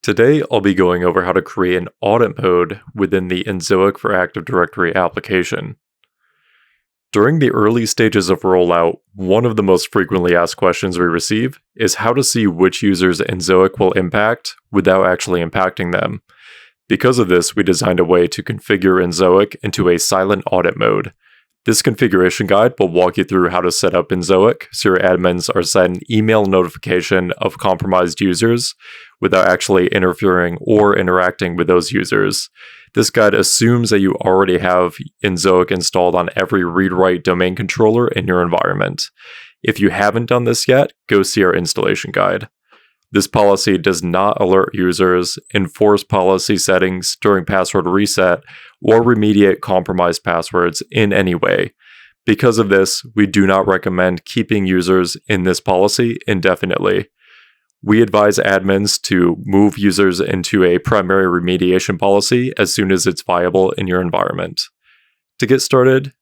Today, I'll be going over how to create an audit mode within the Enzoic for Active Directory application. During the early stages of rollout, one of the most frequently asked questions we receive is how to see which users Enzoic will impact without actually impacting them. Because of this, we designed a way to configure Enzoic into a silent audit mode. This configuration guide will walk you through how to set up Enzoic so your admins are sent an email notification of compromised users without actually interfering or interacting with those users. This guide assumes that you already have Enzoic installed on every read-write domain controller in your environment. If you haven't done this yet, go see our installation guide. This policy does not alert users, enforce policy settings during password reset, or remediate compromised passwords in any way. Because of this, we do not recommend keeping users in this policy indefinitely. We advise admins to move users into a primary remediation policy as soon as it's viable in your environment. To get started,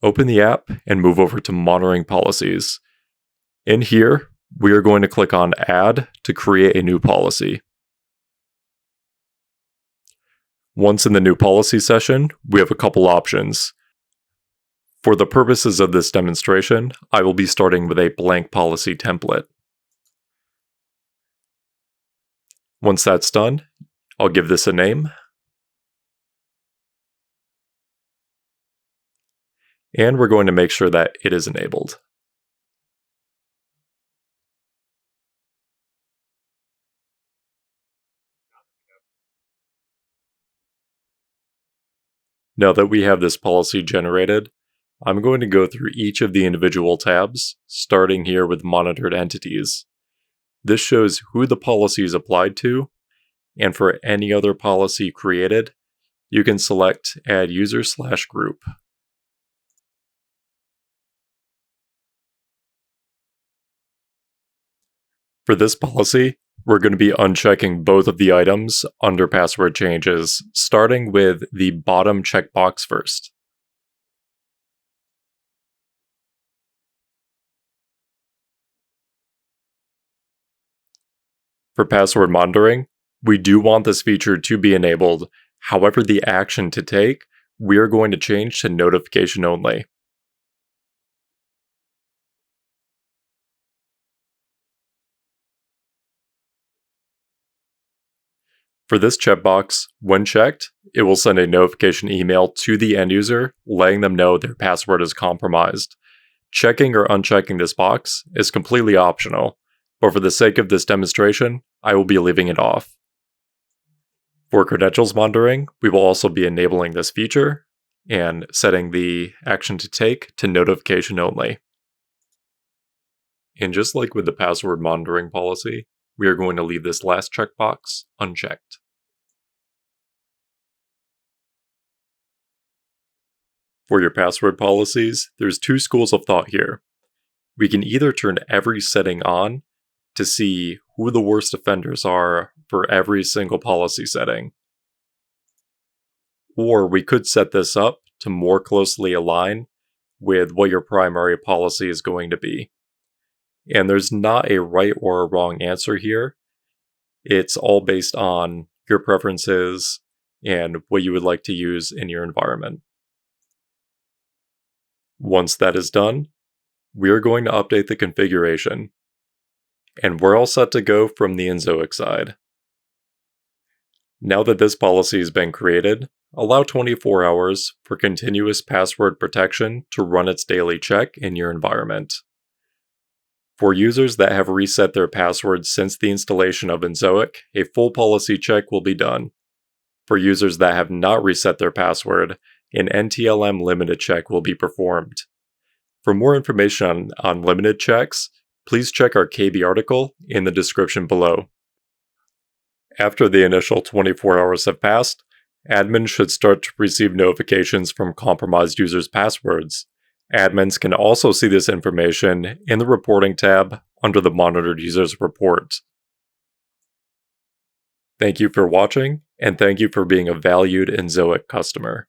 open the app and move over to Monitoring Policies. In here, we are going to click on Add to create a new policy. Once in the new policy session, we have a couple options. For the purposes of this demonstration, I will be starting with a blank policy template. Once that's done, I'll give this a name. And we're going to make sure that it is enabled. Now that we have this policy generated, I'm going to go through each of the individual tabs, starting here with monitored entities. This shows who the policy is applied to, and for any other policy created, you can select Add User/Group. For this policy, we're going to be unchecking both of the items under password changes, starting with the bottom checkbox first. For password monitoring, we do want this feature to be enabled. However, the action to take, we're going to change to notification only. For this checkbox, when checked, it will send a notification email to the end user, letting them know their password is compromised. Checking or unchecking this box is completely optional, but for the sake of this demonstration, I will be leaving it off. For credentials monitoring, we will also be enabling this feature and setting the action to take to notification only. And just like with the password monitoring policy, we are going to leave this last checkbox unchecked. For your password policies, there's two schools of thought here. We can either turn every setting on to see who the worst offenders are for every single policy setting. Or we could set this up to more closely align with what your primary policy is going to be. And there's not a right or a wrong answer here. It's all based on your preferences and what you would like to use in your environment. Once that is done, we are going to update the configuration. And we're all set to go from the Enzoic side. Now that this policy has been created, allow 24 hours for continuous password protection to run its daily check in your environment. For users that have reset their passwords since the installation of Enzoic, a full policy check will be done. For users that have not reset their password, an NTLM limited check will be performed. For more information on limited checks, please check our KB article in the description below. After the initial 24 hours have passed, admins should start to receive notifications from compromised users' passwords. Admins can also see this information in the Reporting tab under the Monitored Users report. Thank you for watching, and thank you for being a valued Enzoic customer.